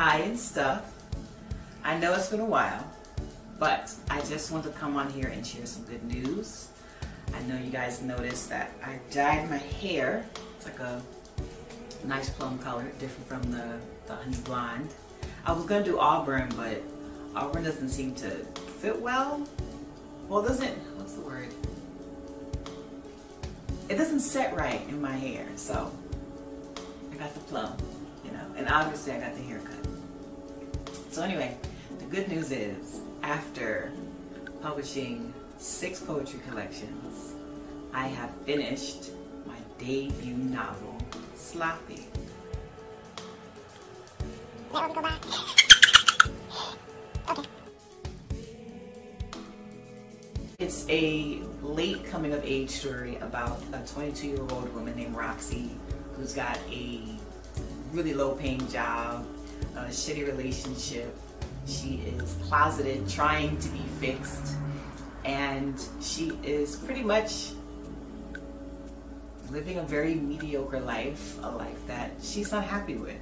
Hi and stuff. I know it's been a while, but I just want to come on here and share some good news. I know you guys noticed that I dyed my hair. It's like a nice plum color, different from the honey blonde. I was gonna do auburn, but auburn doesn't seem to fit well. Well, it doesn't, what's the word? It doesn't set right in my hair, so I got the plum, you know, and obviously I got the haircut. So anyway, the good news is, after publishing 6 poetry collections, I have finished my debut novel, Sloppy. Now we go back. Okay. It's a late coming of age story about a 22-year-old woman named Roxy who's got a really low paying job, a shitty relationship. She is closeted, trying to be fixed, and she is pretty much living a very mediocre life, a life that she's not happy with.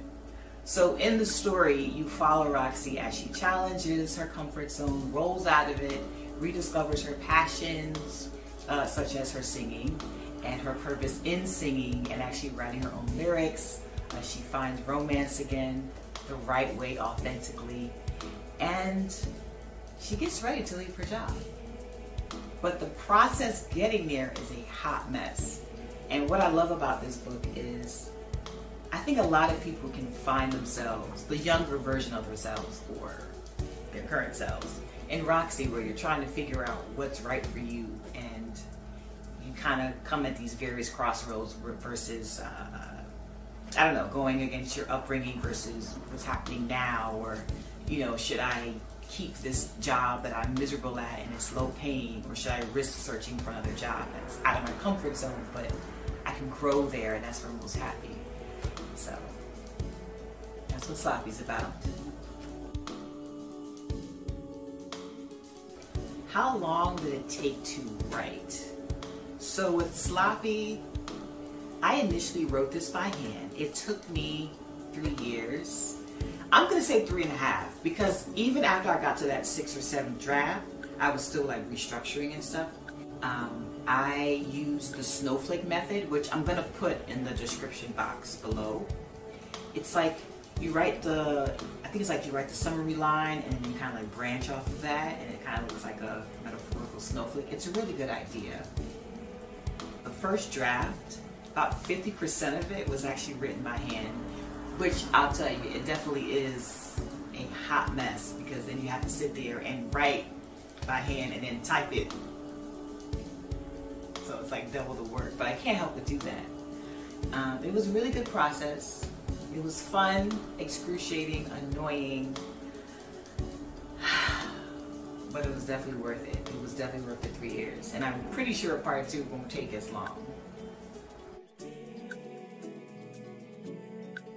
So in the story, you follow Roxy as she challenges her comfort zone, rolls out of it, rediscovers her passions, such as her singing, and her purpose in singing and actually writing her own lyrics. She finds romance again, the right way, authentically, and she gets ready to leave her job. But the process getting there is a hot mess. And what I love about this book is I think a lot of people can find themselves, the younger version of themselves or their current selves, in Roxy, where you're trying to figure out what's right for you, and you kind of come at these various crossroads versus, I don't know, going against your upbringing versus what's happening now, or, you know, should I keep this job that I'm miserable at and it's low paying, or should I risk searching for another job that's out of my comfort zone, but I can grow there and that's where I'm most happy. So that's what Sloppy's about. How long did it take to write? So with Sloppy, I initially wrote this by hand. It took me 3 years. I'm gonna say 3.5, because even after I got to that 6th or 7th draft, I was still like restructuring and stuff. I used the snowflake method, which I'm gonna put in the description box below. It's like you write the, I think it's like you write the summary line and then you kind of like branch off of that, and it kind of looks like a metaphorical snowflake. It's a really good idea. The first draft, about 50% of it was actually written by hand, which I'll tell you, it definitely is a hot mess, because then you have to sit there and write by hand and then type it. So it's like double the work, but I can't help but do that. It was a really good process. It was fun, excruciating, annoying, but it was definitely worth it. It was definitely worth the 3 years, and I'm pretty sure part 2 won't take as long.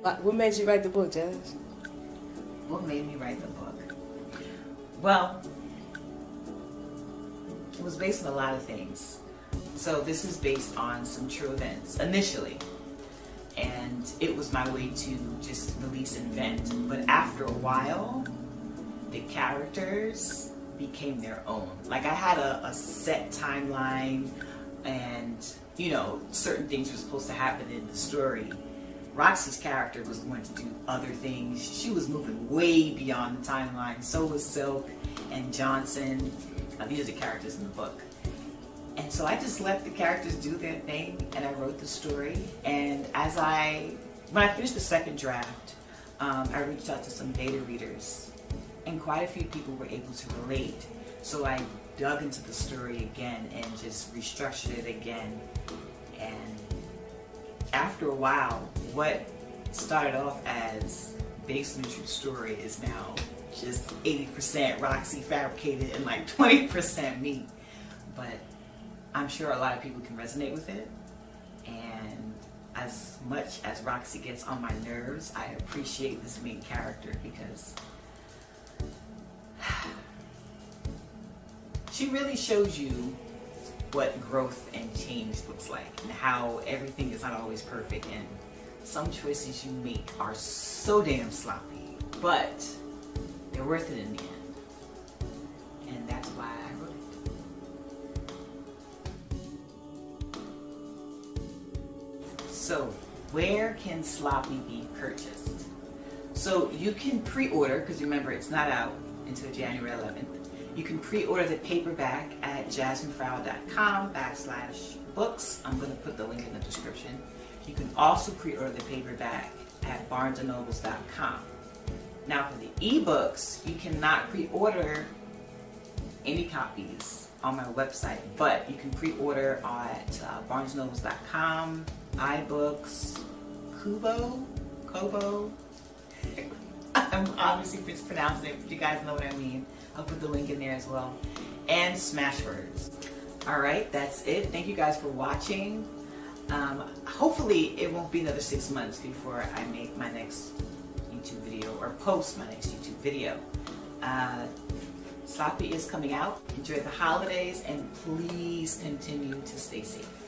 What made you write the book, Jazz? What made me write the book? Well, it was based on a lot of things. So this is based on some true events, initially. And it was my way to just release and vent. But after a while, the characters became their own. Like, I had a set timeline, and, you know, certain things were supposed to happen in the story. Roxy's character was going to do other things. She was moving way beyond the timeline. So was Silk and Johnson. These are the characters in the book. And so I just let the characters do their thing, and I wrote the story. And when I finished the 2nd draft, I reached out to some beta readers, and quite a few people were able to relate. So I dug into the story again and just restructured it again. And after a while, what started off as based on a true story is now just 80% Roxy fabricated and like 20% me. But I'm sure a lot of people can resonate with it. And as much as Roxy gets on my nerves, I appreciate this main character, because she really shows you what growth and change looks like, and how everything is not always perfect, and some choices you make are so damn sloppy but they're worth it in the end. And that's why I wrote it. So, where can Sloppy be purchased? So you can pre-order, because remember it's not out until January 11th. You can pre-order the paperback at jasminefarrell.com/books. I'm going to put the link in the description. You can also pre-order the paperback at barnesandnobles.com. Now for the ebooks, you cannot pre-order any copies on my website, but you can pre-order at barnesandnobles.com, iBooks, Kobo. I'm obviously mispronouncing it, but you guys know what I mean. I'll put the link in there as well. And Smashwords. Alright, that's it. Thank you guys for watching. Hopefully it won't be another 6 months before I make my next YouTube video or post my next YouTube video. Sloppy is coming out. Enjoy the holidays and please continue to stay safe.